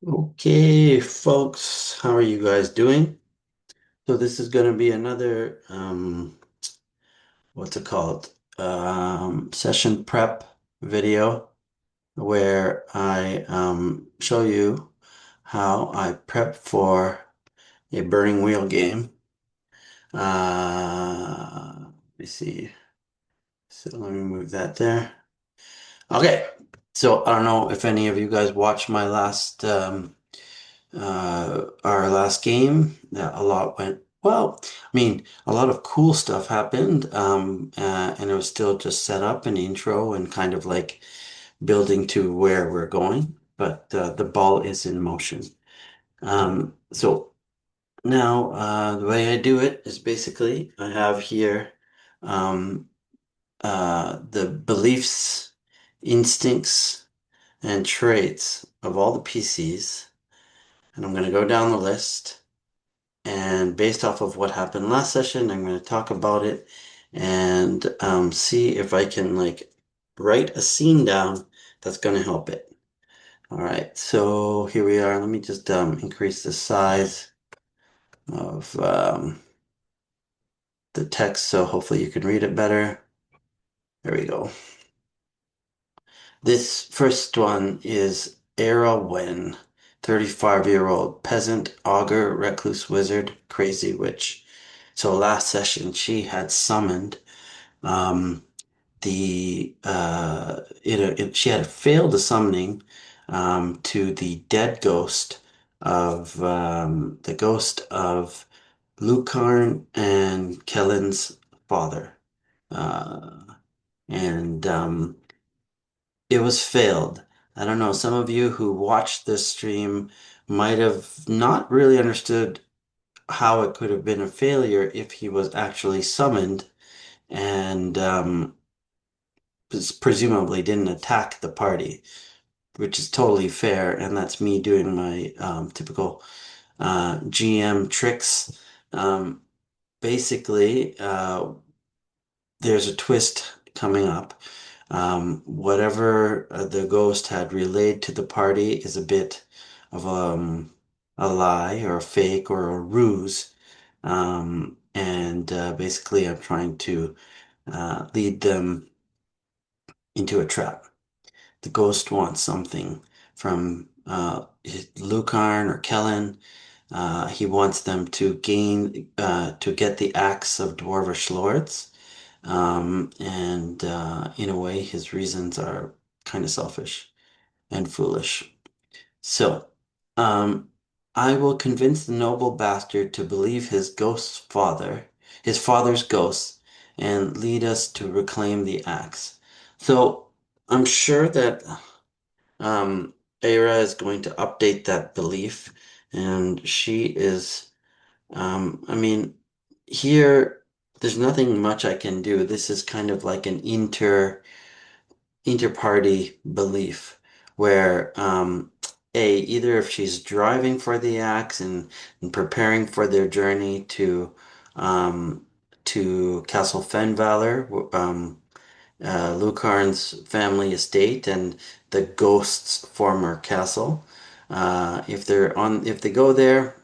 Okay, folks, how are you guys doing? So this is going to be another what's it called? Session prep video where I show you how I prep for a Burning Wheel game. Let me see. So let me move that there. Okay. So I don't know if any of you guys watched my last our last game. A lot went well. I mean, a lot of cool stuff happened, and it was still just set up an intro and kind of like building to where we're going. But the ball is in motion. So now the way I do it is basically I have here um, the beliefs, instincts, and traits of all the PCs, and I'm going to go down the list. And based off of what happened last session, I'm going to talk about it and see if I can like write a scene down that's going to help it. All right, so here we are. Let me just increase the size of the text so hopefully you can read it better. There we go. This first one is Era Wen, 35-year-old peasant, augur, recluse wizard, crazy witch. So last session she had summoned um, she had failed the summoning to the dead ghost of the ghost of Lucarn and Kellen's father. Uh, and It was failed. I don't know, some of you who watched this stream might have not really understood how it could have been a failure if he was actually summoned and presumably didn't attack the party, which is totally fair, and that's me doing my typical GM tricks. Um, Basically, there's a twist coming up. Whatever the ghost had relayed to the party is a bit of a lie or a fake or a ruse. And Basically, I'm trying to lead them into a trap. The ghost wants something from Lucarn or Kellen. He wants them to get the axe of Dwarvish lords. In a way, his reasons are kind of selfish and foolish. So, um, I will convince the noble bastard to believe his father's ghost, and lead us to reclaim the axe. So, I'm sure that Era is going to update that belief, and she is, I mean, here, there's nothing much I can do. This is kind of like an inter-party belief where either if she's driving for the axe and preparing for their journey um, to Castle Fenvalor, Lucarn's family estate and the ghost's former castle. If they go there,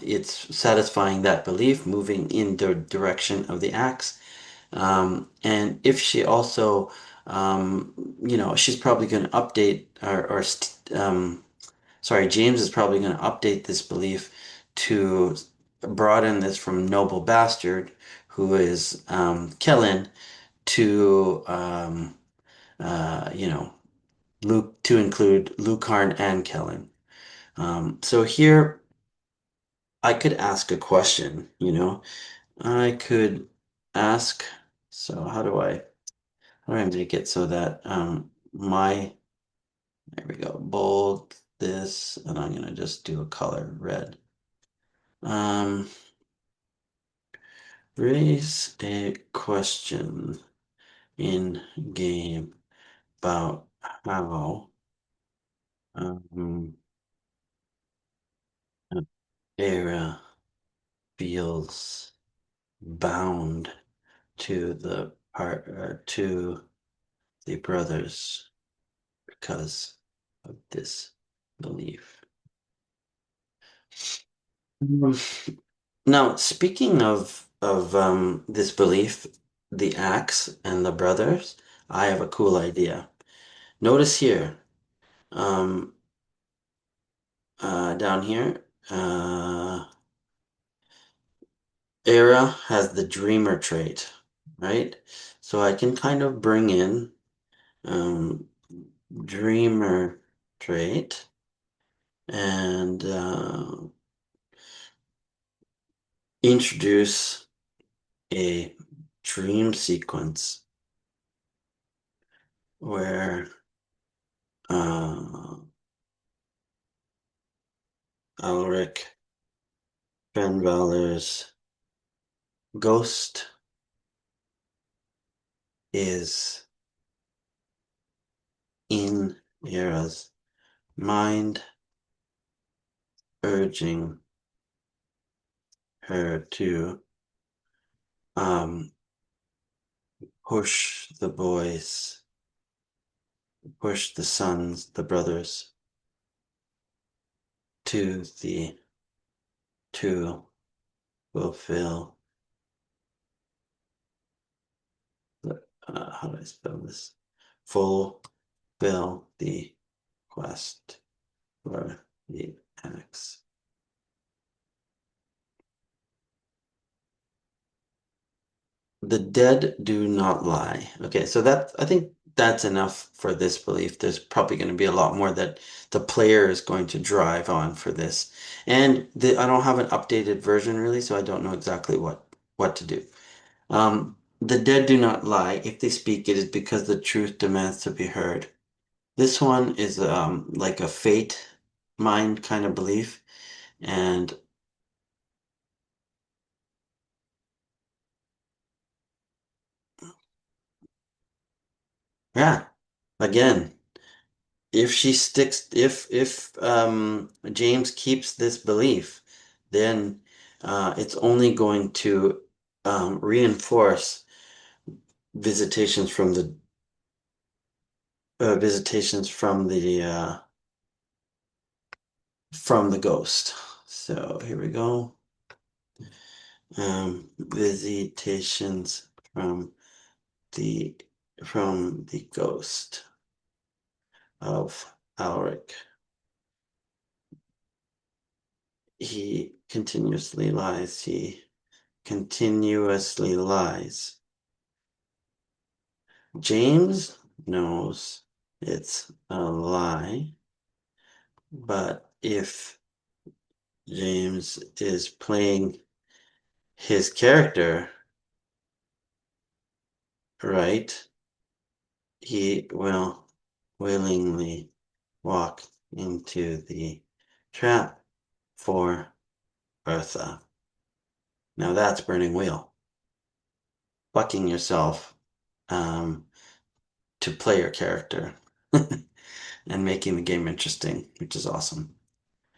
it's satisfying that belief, moving in the direction of the axe. And if she also, she's probably going to update sorry, James is probably going to update this belief to broaden this from noble bastard, who is Kellen, to Luke to include Lucarn and Kellen. So here I could ask a question, I could ask, so how do I make it so that there we go, bold this, and I'm gonna just do a color red. Um, Raise a question in game about how um Era feels bound to the brothers because of this. belief. Um, Now, speaking of this belief, the axe and the brothers, I have a cool idea. Notice here, um, down here, Era has the dreamer trait, right? So I can kind of bring in um, dreamer trait and introduce a dream sequence where uh, Alric Fenvaler's ghost is in Era's mind, urging her to um, push the boys, push the sons, the brothers, to the to fulfill. How do I spell this? Fulfill the quest for the axe. The dead do not lie. Okay, so that I think that's enough for this belief. There's probably going to be a lot more that the player is going to drive on for this. And I don't have an updated version really, so I don't know exactly what to do. The dead do not lie. If they speak, it is because the truth demands to be heard. This one is like a fate mind kind of belief. And yeah, again, if James keeps this belief, then it's only going to reinforce visitations from the visitations from the ghost. So here we go. Visitations the from the ghost of Alric. He continuously lies. He continuously lies. James knows it's a lie, but if James is playing his character right, he will willingly walk into the trap for Bertha. Now that's Burning Wheel. Bucking yourself um, to play your character and making the game interesting, which is awesome.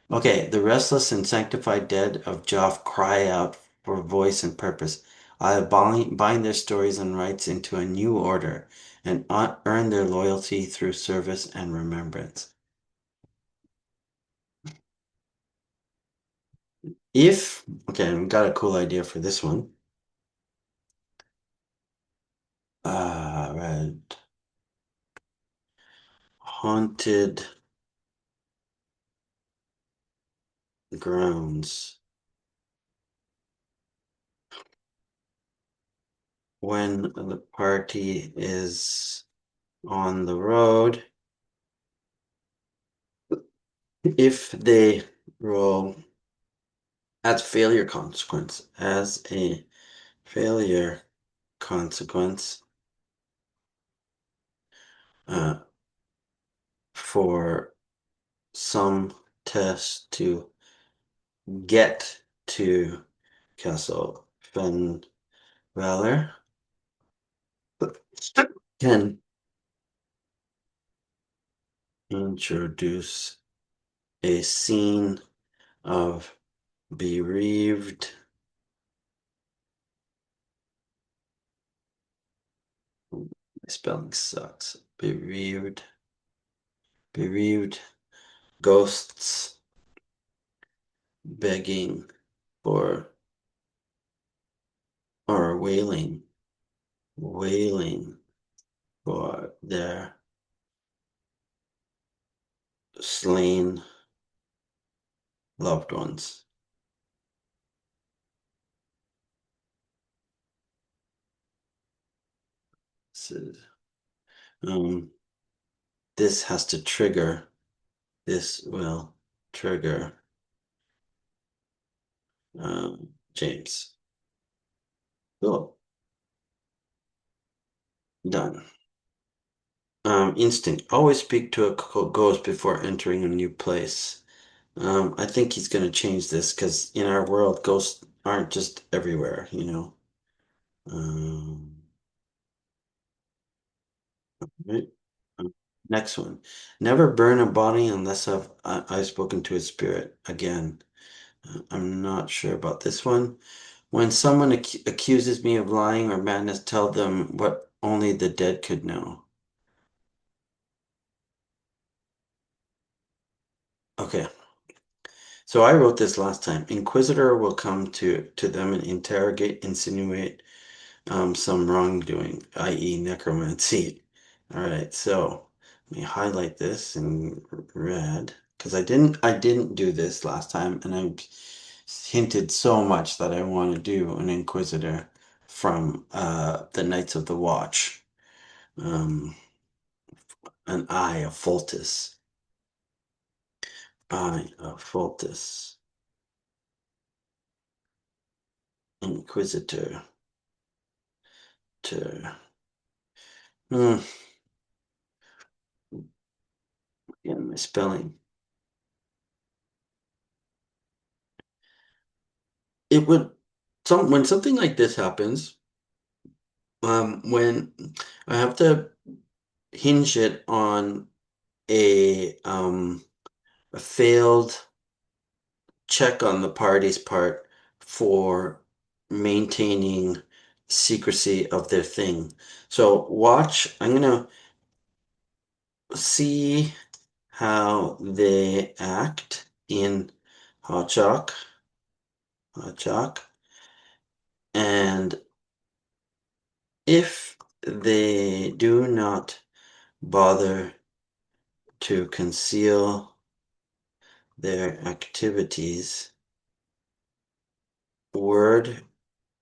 Okay, the restless and sanctified dead of Geoff cry out for voice and purpose. I bind their stories and rights into a new order and earn their loyalty through service and remembrance. Okay, I've got a cool idea for this one. Right. Haunted grounds. When the party is on the road, if they roll as a failure consequence uh, for some test to get to Castle Fenvalor, can introduce a scene of bereaved. My spelling sucks. Bereaved Ghosts begging for or wailing for their slain loved ones. So, um, this has to trigger, this will trigger James. Cool. Done. Instinct. Always speak to a ghost before entering a new place. I think he's going to change this because in our world, ghosts aren't just everywhere, you know. Um, right. Um, Next one. Never burn a body unless I've spoken to a spirit. Again, I'm not sure about this one. When someone accuses me of lying or madness, tell them what only the dead could know. Okay. So I wrote this last time. Inquisitor will come to them and interrogate, insinuate some wrongdoing, i.e. necromancy. All right, so let me highlight this in red because I didn't do this last time, and I hinted so much that I want to do an Inquisitor from the Knights of the Watch, um, an Eye of Foltis, Eye of Foltis, Inquisitor. To, hmm, yeah, my spelling. It would when something like this happens, when I have to hinge it on a failed check on the party's part for maintaining secrecy of their thing. So I'm gonna see how they act in Hot Chalk, Hot Chalk, and if they do not bother to conceal their activities, word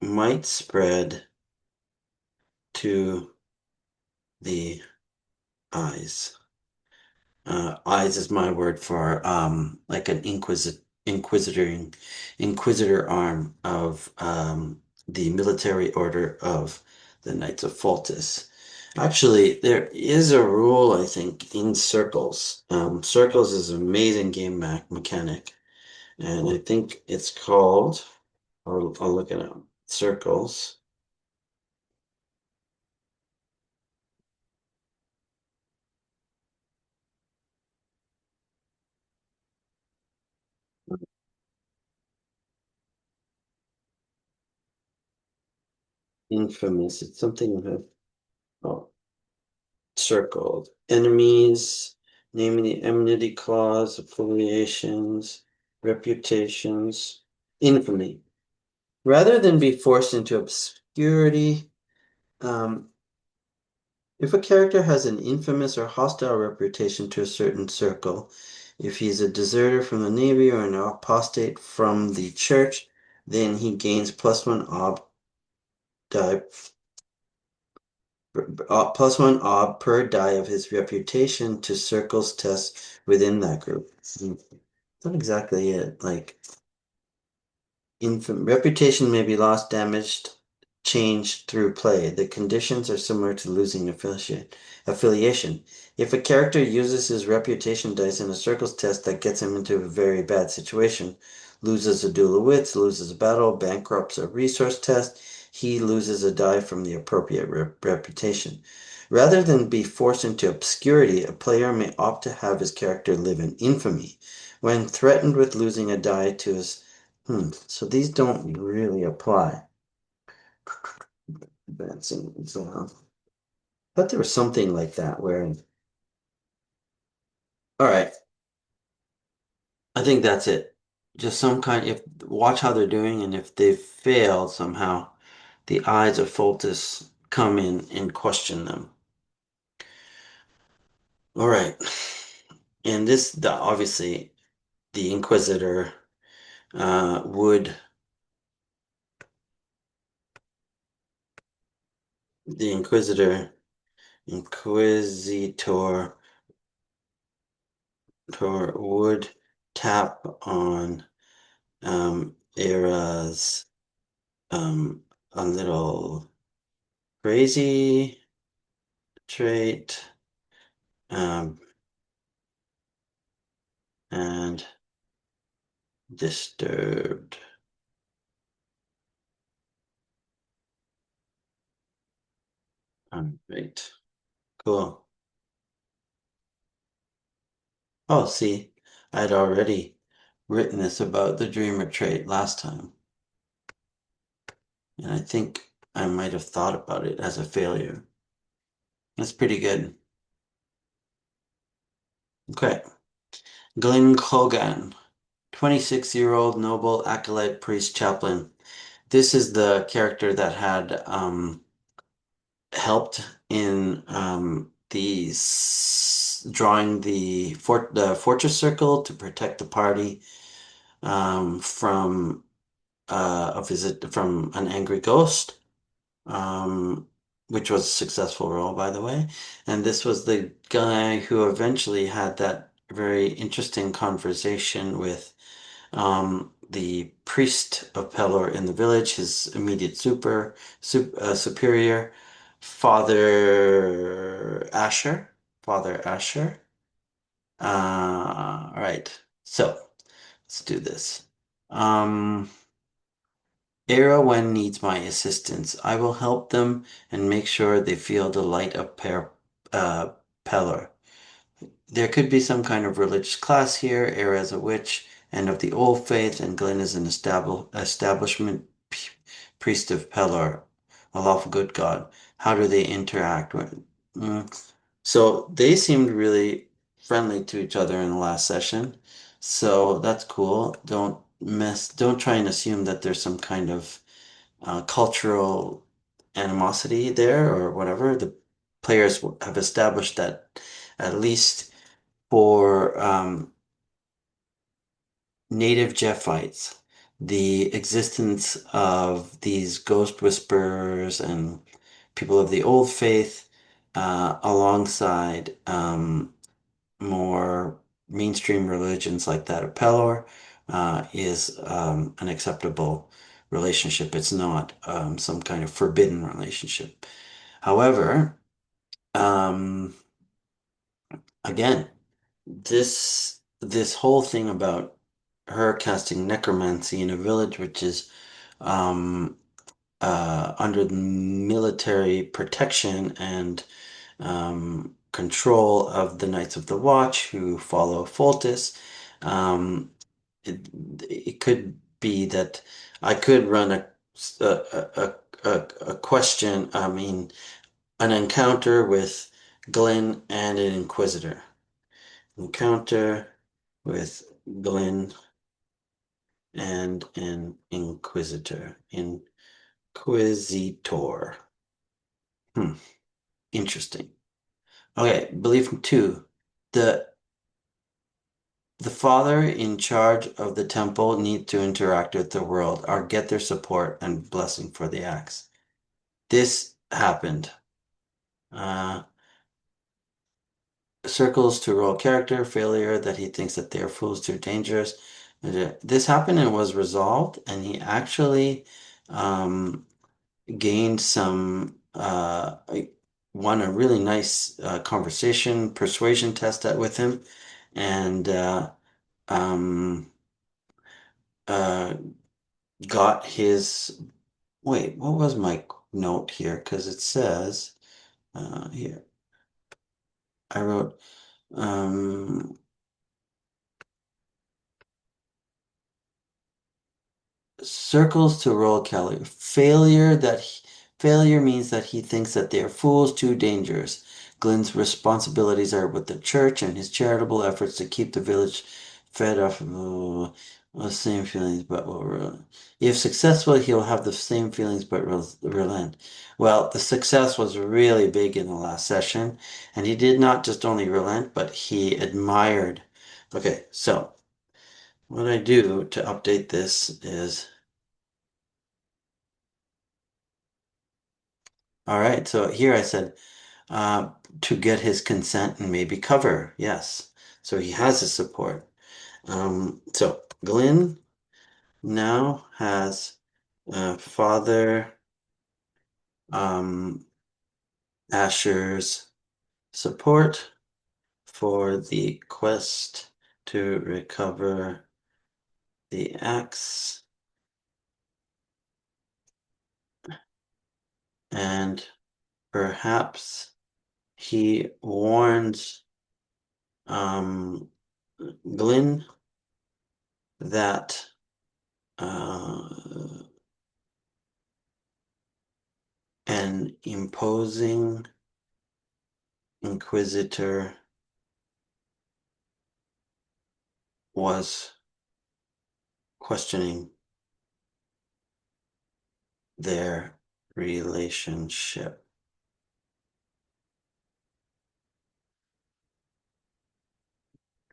might spread to the eyes. Eyes is my word for like an inquisitor arm of the military order of the Knights of Foltis. Actually, there is a rule, I think, in Circles. Circles is an amazing game mechanic, and I think it's called, I'll look it up, Circles. Infamous. It's something with, oh, circled. Enemies, naming the enmity clause, affiliations, reputations, infamy. Rather than be forced into obscurity, um, if a character has an infamous or hostile reputation to a certain circle, if he's a deserter from the Navy or an apostate from the church, then he gains +1 die, +1 per die of his reputation to circles tests within that group. Not exactly it. Like, reputation may be lost, damaged, changed through play. The conditions are similar to losing affiliation. If a character uses his reputation dice in a circles test that gets him into a very bad situation, loses a duel of wits, loses a battle, bankrupts a resource test, he loses a die from the appropriate reputation. Rather than be forced into obscurity, a player may opt to have his character live in infamy. When threatened with losing a die to his so these don't really apply. Advancing exam. But there was something like that where, all right, I think that's it. Just some kind, if watch how they're doing, and if they fail somehow, the eyes of Foltus come in and question them. All right. And obviously, the Inquisitor would, the Inquisitor would tap on Era's um, a little crazy trait, um, and disturbed. Right. Cool. Oh, see, I'd already written this about the dreamer trait last time, and I think I might have thought about it as a failure. That's pretty good. Okay. Glenn Hogan, 26-year-old noble acolyte priest chaplain. This is the character that had helped in drawing the fortress circle to protect the party from a visit from an angry ghost, um, which was a successful role, by the way. And this was the guy who eventually had that very interesting conversation with the priest of Pelor in the village, his immediate superior, Father Asher. Father Asher. All right. So let's do this. Um, Erowhen needs my assistance. I will help them and make sure they feel the light of uh, Pelor. There could be some kind of religious class here. Era is a witch and of the old faith, and Glenn is an establishment priest of Pelor, a lawful good god. How do they interact with? Mm. So they seemed really friendly to each other in the last session. So that's cool. Don't try and assume that there's some kind of cultural animosity there or whatever. The players have established that at least for native Jeffites, the existence of these ghost whisperers and people of the old faith, alongside more mainstream religions like that of Pelor, is an acceptable relationship. It's not some kind of forbidden relationship. However, um, again, this whole thing about her casting necromancy in a village which is um, under the military protection and control of the Knights of the Watch who follow Foltest. Um, it, it could be that I could run a question, I mean, an encounter with Glenn and an Inquisitor. Encounter with Glenn and an Inquisitor. Inquisitor. Hmm. Interesting. Okay, belief two. The the father in charge of the temple need to interact with the world or get their support and blessing for the acts. This happened. Uh, circles to roll character, failure that he thinks that they are fools too dangerous. This happened and was resolved, and he actually um, gained some won a really nice conversation persuasion test with him, and um, uh, got his. Wait, what was my note here? Because it says here I wrote. Um, Circles to roll Kelly. Failure means that he thinks that they are fools too dangerous. Glenn's responsibilities are with the church and his charitable efforts to keep the village fed off the same feelings, but will if successful, he'll have the same feelings, but relent. Well, the success was really big in the last session, and he did not just only relent, but he admired. Okay, so what I do to update this is, all right, so here I said, uh, to get his consent and maybe cover. Yes. So he has his support. So Glenn now has Father um, Asher's support for the quest to recover the axe, and perhaps he warns um, Glynn that uh, an imposing inquisitor was questioning their relationship.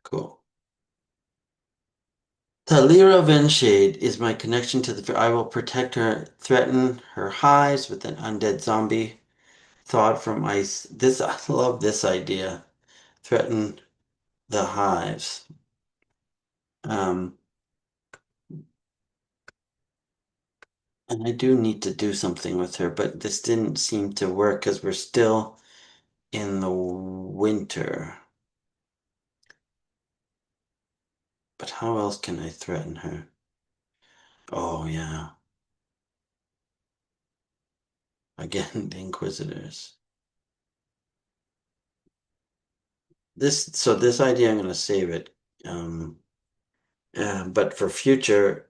Cool. Talira Venshade is my connection to the. I will protect her, threaten her hives with an undead zombie thawed from ice. This I love this idea. Threaten the hives. Um, and I do need to do something with her, but this didn't seem to work because we're still in the winter. But how else can I threaten her? Oh yeah, again the Inquisitors. This idea I'm gonna save it. Um, but for future,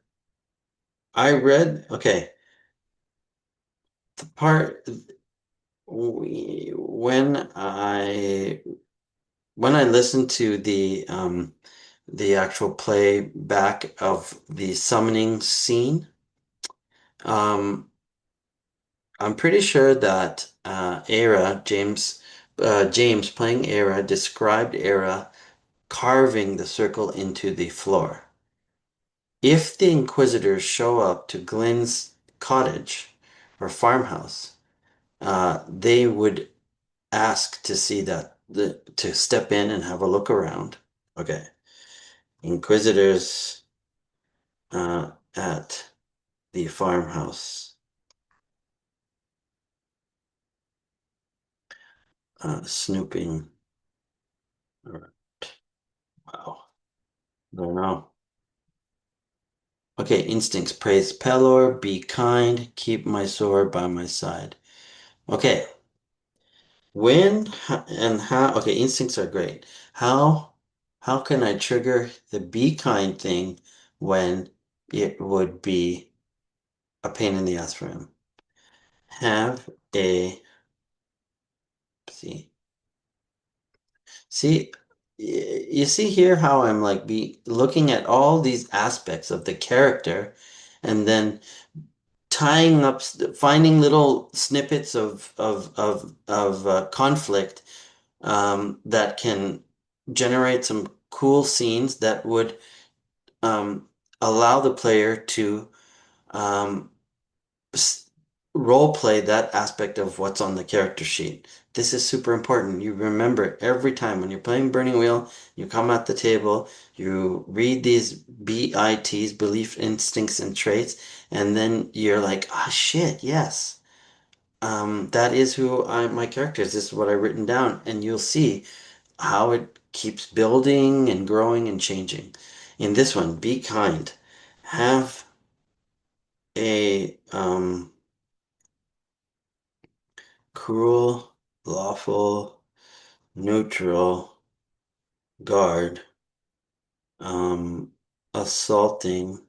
I read okay the part when I listened to the actual playback of the summoning scene. Um, I'm pretty sure that James playing Era described Era carving the circle into the floor. If the Inquisitors show up to Glenn's cottage or farmhouse, they would ask to see to step in and have a look around. Okay. Inquisitors at the farmhouse, snooping. All right. Wow. I don't know. Okay, instincts. Praise Pelor, be kind, keep my sword by my side. Okay, and how, okay, instincts are great. How can I trigger the be kind thing when it would be a pain in the ass for him? Have a, see, see, you see here how I'm like be looking at all these aspects of the character and then tying up, finding little snippets of conflict that can generate some cool scenes that would um, allow the player to um, role play that aspect of what's on the character sheet. This is super important. You remember every time when you're playing Burning Wheel, you come at the table, you read these BITs, belief, instincts, and traits, and then you're like, ah, shit, yes. That is who my character is. This is what I've written down, and you'll see how it keeps building and growing and changing. In this one, be kind. Have a cruel, lawful, neutral guard assaulting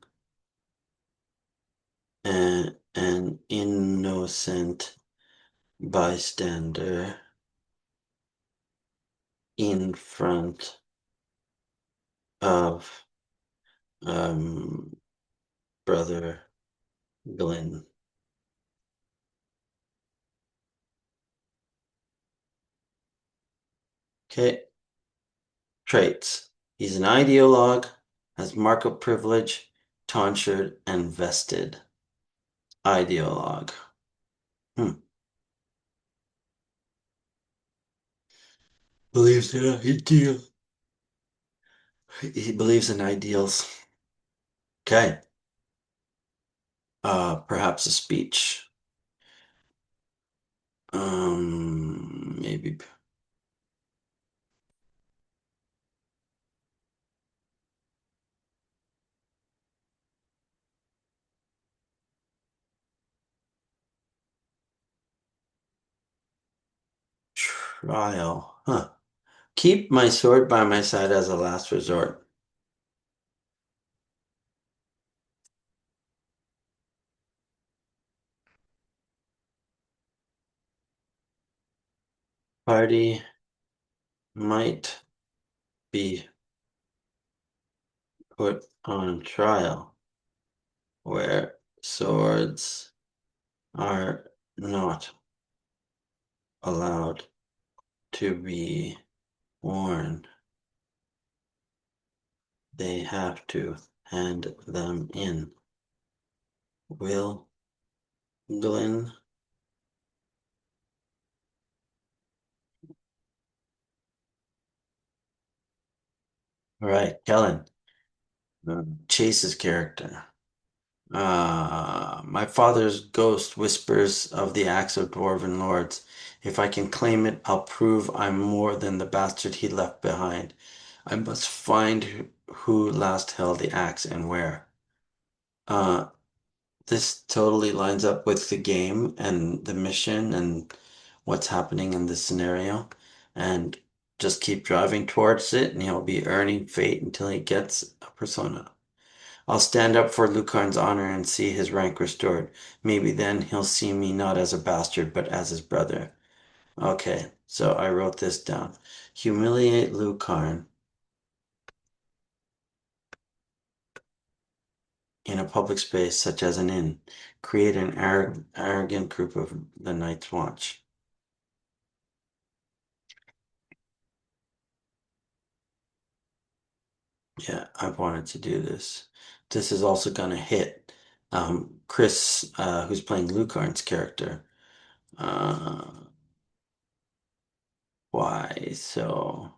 an innocent bystander in front of Um, brother Glenn. Okay. Traits. He's an ideologue, has market privilege, tonsured, and vested. Ideologue. Hmm. Believes in ideal. He believes in ideals. Okay. Perhaps a speech. Maybe trial. Huh. Keep my sword by my side as a last resort. Party might be put on trial where swords are not allowed to be worn. They have to hand them in. Will Glenn? All right, Kellen. Chase's character. My father's ghost whispers of the acts of dwarven lords. If I can claim it, I'll prove I'm more than the bastard he left behind. I must find who last held the axe and where. Uh, this totally lines up with the game and the mission and what's happening in this scenario. And just keep driving towards it, and he'll be earning fate until he gets a persona. I'll stand up for Lucarn's honor and see his rank restored. Maybe then he'll see me not as a bastard, but as his brother. Okay, so I wrote this down. Humiliate Lucarn in a public space such as an inn. Create an arrogant group of the Night's Watch. Yeah, I've wanted to do this. This is also gonna hit Chris, who's playing Lucarn's character. Uh, why? So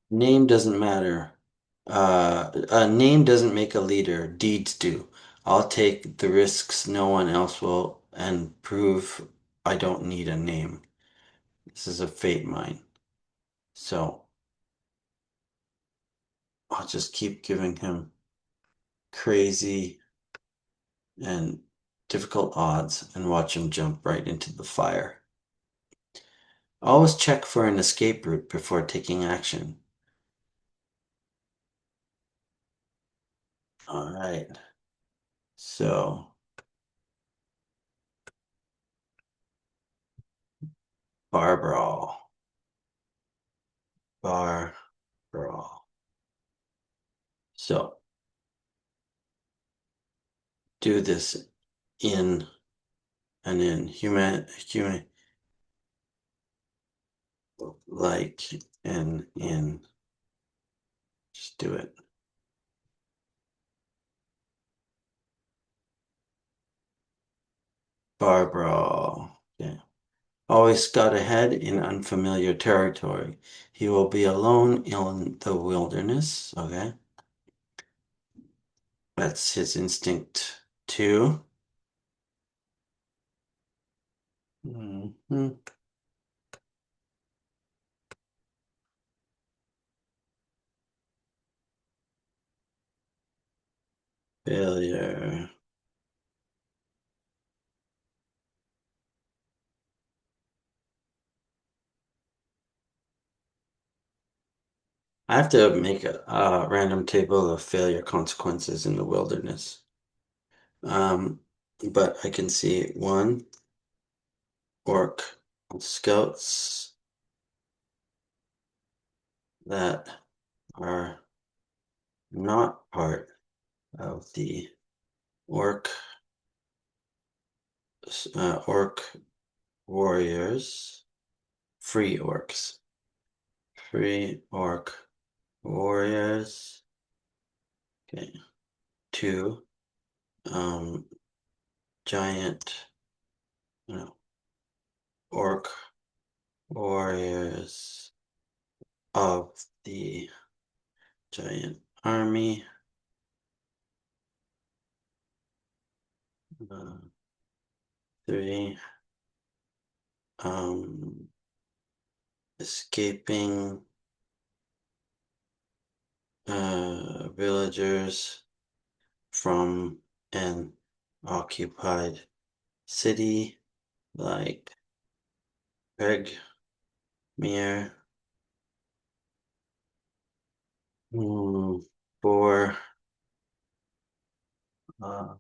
name doesn't matter. A name doesn't make a leader, deeds do. I'll take the risks no one else will and prove I don't need a name. This is a fate mine. So I'll just keep giving him crazy and difficult odds and watch him jump right into the fire. Always check for an escape route before taking action. All right. So, bar brawl. Bar brawl. So, do this in human, like, and in, just do it. Bar brawl. Yeah. Always scout ahead in unfamiliar territory. He will be alone in the wilderness. Okay. That's his instinct too. Mhm. Failure. I have to make a random table of failure consequences in the wilderness. Um, but I can see one orc scouts that are not part of the orc orc warriors, free orcs, free orc warriors. Okay, two um giant, no, orc warriors of the giant army. Uh, three um escaping villagers from an occupied city like Pegmere. Hmm, for uh,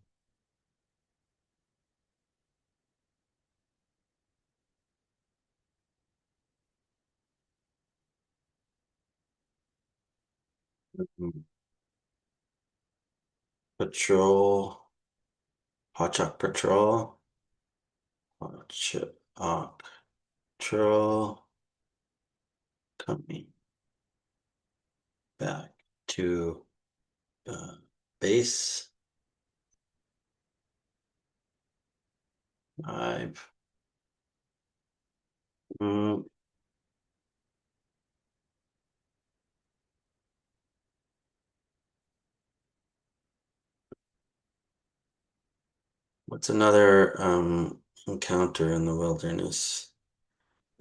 patrol, hotshot patrol, hotshot patrol, coming back to uh, base. I've mm, what's another encounter in the wilderness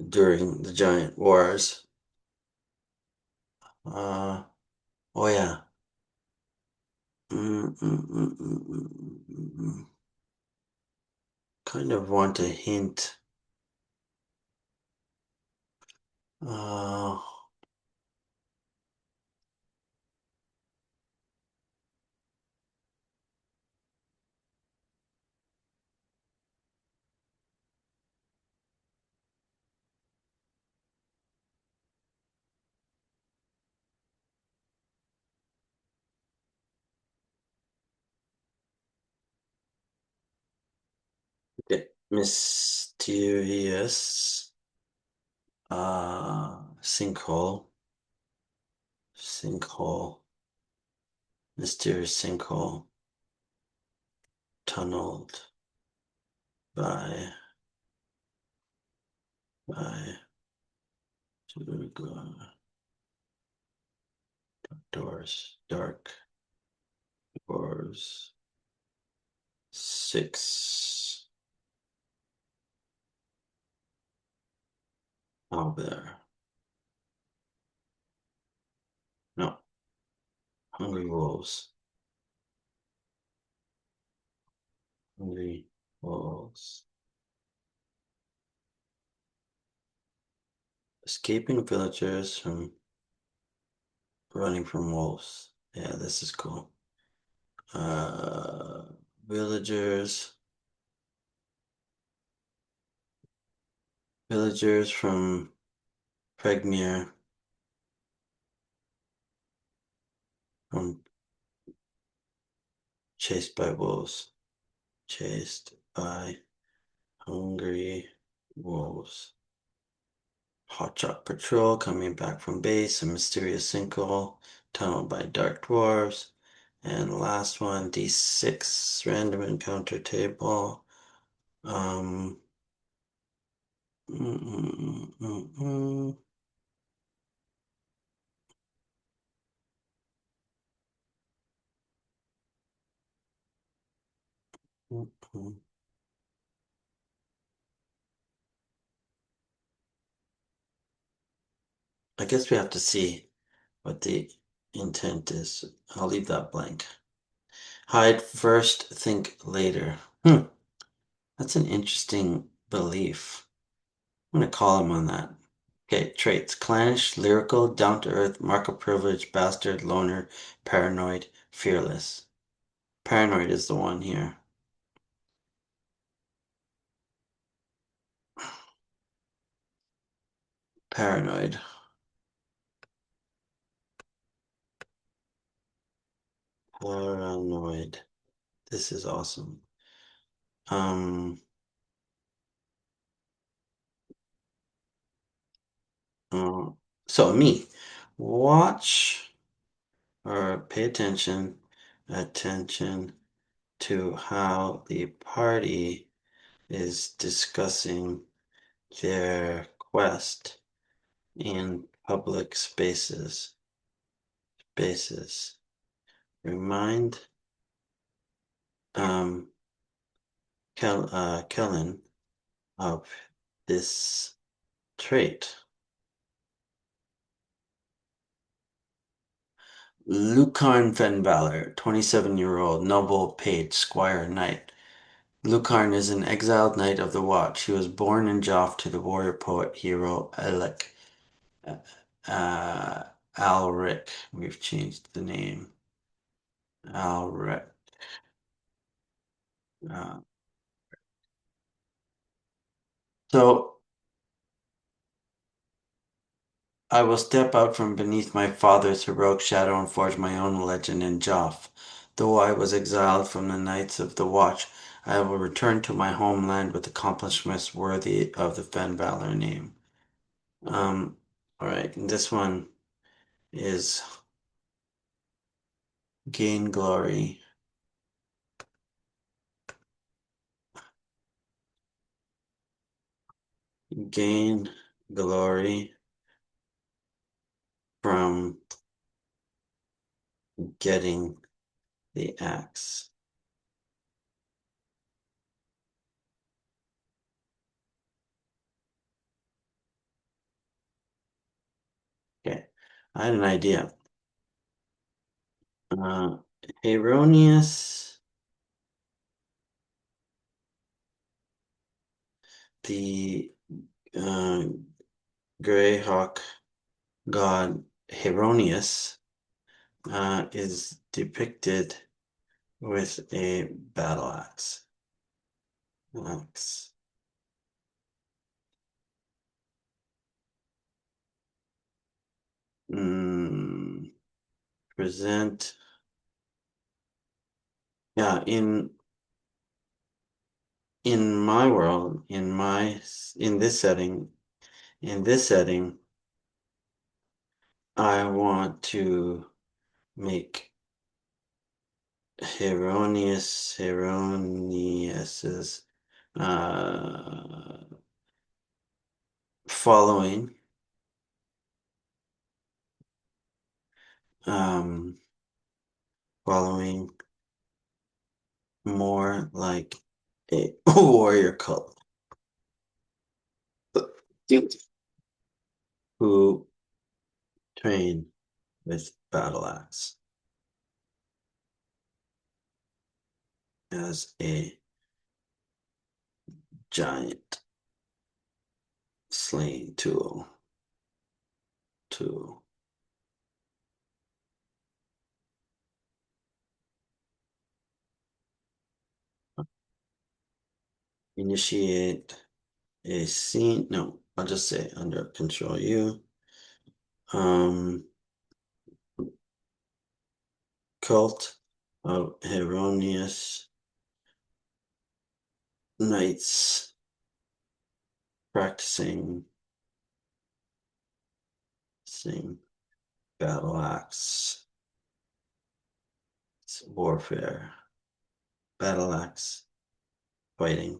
during the giant wars? Uh, oh yeah. Kind of want a hint. Uh, mysterious sinkhole, sinkhole, mysterious sinkhole, tunneled by by doors, dark doors, six out there. No, hungry wolves, hungry wolves, escaping villagers from running from wolves. Yeah, this is cool. Uh, villagers, villagers from Pregmere, from chased by wolves, chased by hungry wolves. Hotshot patrol coming back from base, a mysterious sinkhole, tunneled by dark dwarves. And the last one, D6, random encounter table. Um, mm, mm, mm, mm, mm, mm. I guess we have to see what the intent is. I'll leave that blank. Hide first, think later. That's an interesting belief. I'm gonna call him on that. Okay, traits. Clannish, lyrical, down to earth, mark of privilege, bastard, loner, paranoid, fearless. Paranoid is the one here. Paranoid. Paranoid. This is awesome. Um, uh, so me, watch or pay attention to how the party is discussing their quest in public spaces. Remind um, Kellen of this trait. Lucarn Fenvalor, 27-year-old noble page, squire, knight. Lucarn is an exiled knight of the Watch. He was born in Geoff to the warrior poet hero Alec. Uh, Alric. We've changed the name. Alric. Uh, so I will step out from beneath my father's heroic shadow and forge my own legend in Joff. Though I was exiled from the Knights of the Watch, I will return to my homeland with accomplishments worthy of the Fen Valor name. Um, all right, and this one is gain glory. Gain glory from getting the axe. Okay, I had an idea. Uh, erroneous, the uh, Greyhawk god Heronius is depicted with a battle axe. Axe. Mm, present. Yeah, in my world, in this setting, in this setting, I want to make Heronius's uh, following um, following more like a warrior cult who train with battle axe as a giant slaying tool. Initiate a scene. No, I'll just say under control you. Um, cult of erroneous knights practicing sing battle axe warfare, battle axe fighting,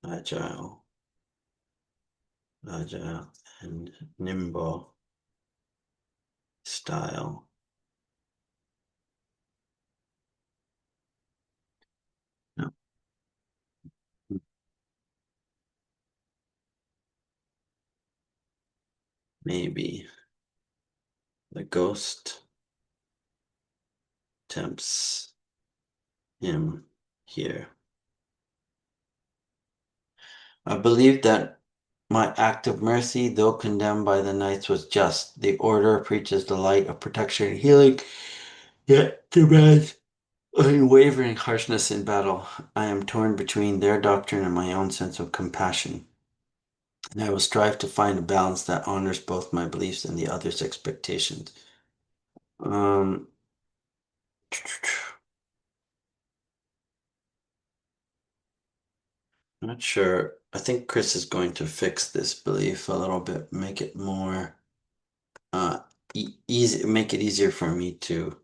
agile, agile and nimble style. No, maybe the ghost tempts him here. I believe that my act of mercy, though condemned by the knights, was just. The order preaches the light of protection and healing, yet demands Unwavering harshness in battle. I am torn between their doctrine and my own sense of compassion, and I will strive to find a balance that honors both my beliefs and the other's expectations. Um, Not sure. I think Chris is going to fix this belief a little bit, make it more easy, make it easier for me to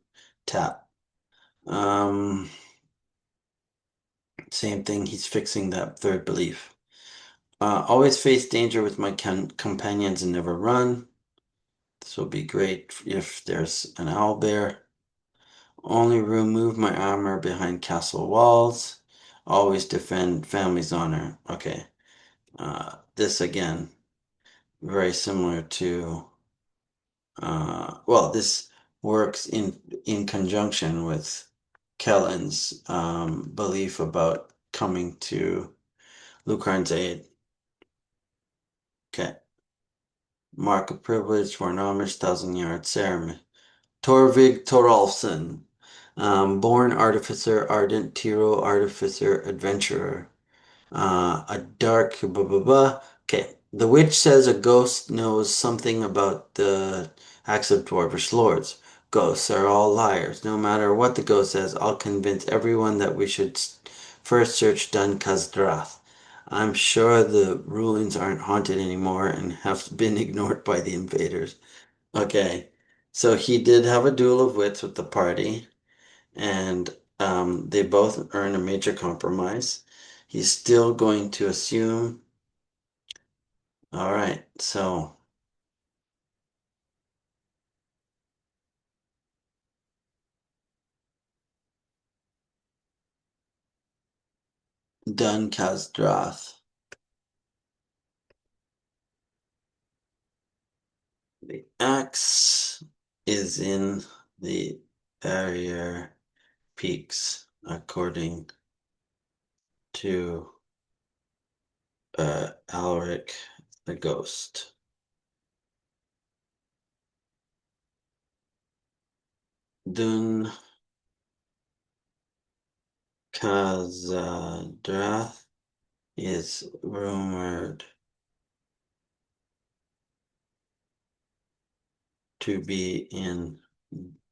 tap. Um, Same thing, he's fixing that third belief. Always face danger with my companions and never run. This will be great if there's an owl bear. Only remove my armor behind castle walls. Always defend family's honor. Okay. This again, very similar to well, this works in conjunction with Kellen's belief about coming to Lucarn's aid. Okay. Mark of privilege for an homage, 1,000 yard ceremony. Torvig Torolfsson, born artificer, ardent hero, artificer, adventurer. A dark blah blah blah. Okay, the witch says a ghost knows something about the acts of dwarvish lords. Ghosts are all liars. No matter what the ghost says, I'll convince everyone that we should first search Dun Kazdrath. I'm sure the ruins aren't haunted anymore and have been ignored by the invaders. Okay, so he did have a duel of wits with the party, and they both earn a major compromise. He's still going to assume. All right, so Dun Kazdrath. The axe is in the barrier peaks, according to Alric the Ghost. Dun Kazdrath is rumored to be in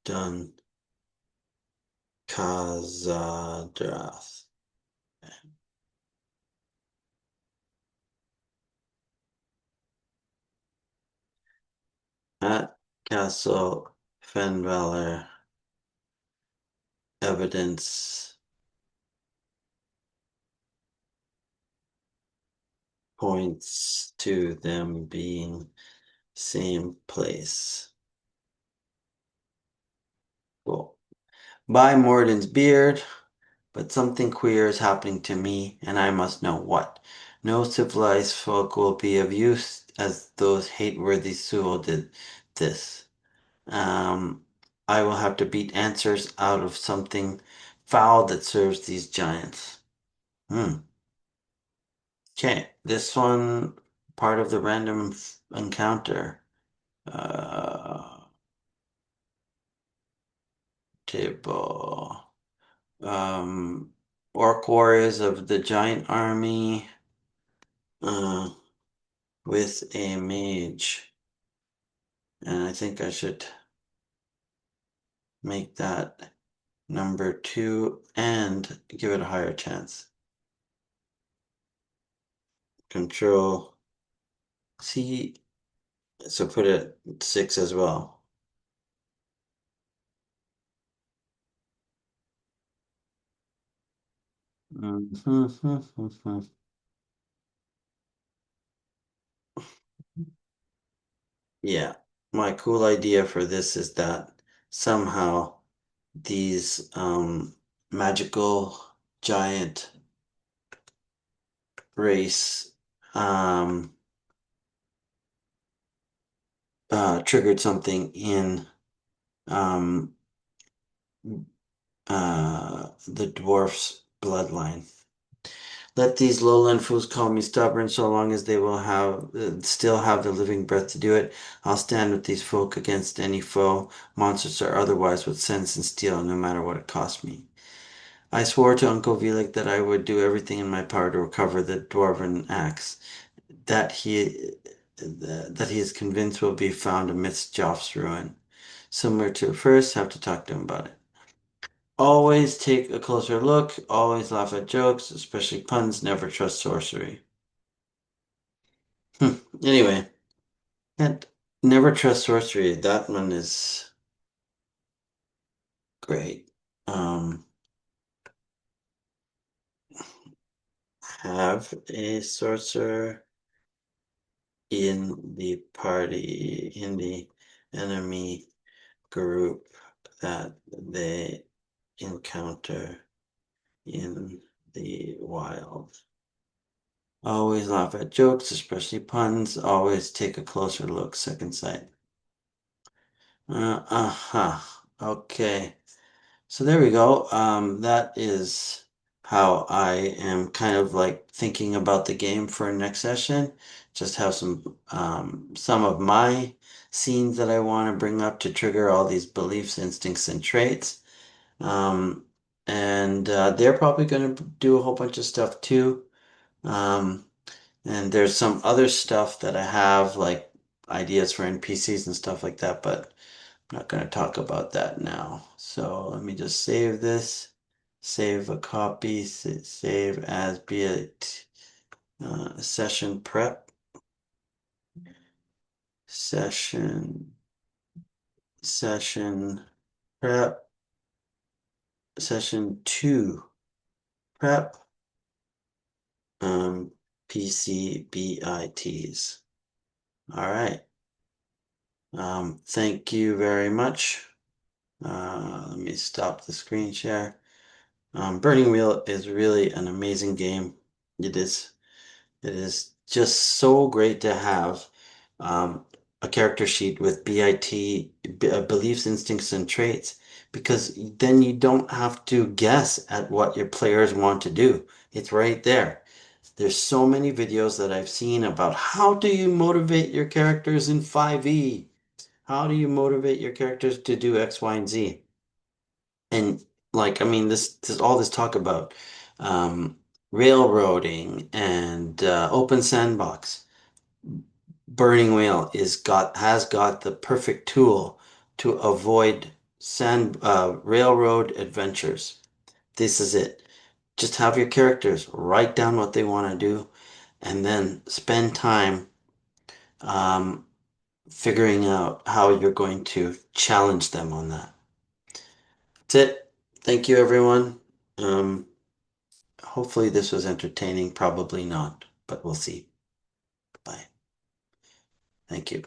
Dun Kazdrath. At Castle Fenvaler, evidence points to them being same place. Cool. By Morden's beard, but something queer is happening to me, and I must know what. No civilized folk will be of use as those hate-worthy Sewell did this. Um, I will have to beat answers out of something foul that serves these giants. Hmm. Okay, this one part of the random encounter. Uh, Table. Um, Orc warriors of the giant army. Uh, with a mage. And I think I should make that number 2 and give it a higher chance. Control C. So put it 6 as well. Yeah, my cool idea for this is that somehow these magical giant race um, triggered something in um, the dwarf's bloodline. Let these lowland fools call me stubborn so long as they will have still have the living breath to do it. I'll stand with these folk against any foe, monsters or otherwise, with sense and steel, no matter what it costs me. I swore to Uncle Velig that I would do everything in my power to recover the dwarven axe that he is convinced will be found amidst Geoff's ruin. Similar to first, have to talk to him about it. Always take a closer look, always laugh at jokes, especially puns, never trust sorcery. Anyway, and never trust sorcery. That one is great. Um, have a sorcerer in the party, in the enemy group that they encounter in the wild. Always laugh at jokes, especially puns. Always take a closer look, second sight. Uh-huh. Okay. So there we go. That is how I am kind of like thinking about the game for next session. Just have some of my scenes that I want to bring up to trigger all these beliefs, instincts, and traits. Um, and they're probably going to do a whole bunch of stuff too. Um, and there's some other stuff that I have, like ideas for NPCs and stuff like that, but I'm not going to talk about that now. So let me just save this, save a copy, save as be it session prep, session, session prep, session two prep, um, PCBITs. All right. Thank you very much. Let me stop the screen share. Burning Wheel is really an amazing game. It is. It is just so great to have um, a character sheet with beliefs, instincts, and traits, because then you don't have to guess at what your players want to do. It's right there. There's so many videos that I've seen about how do you motivate your characters in 5e? How do you motivate your characters to do X, Y, and Z? And like, I mean, this all this talk about um, railroading and open sandbox. Burning Whale has got the perfect tool to avoid railroad adventures. This is it. Just have your characters write down what they want to do, and then spend time um, figuring out how you're going to challenge them on that. That's it. Thank you, everyone. Um, Hopefully this was entertaining. Probably not, but we'll see. Bye. Thank you.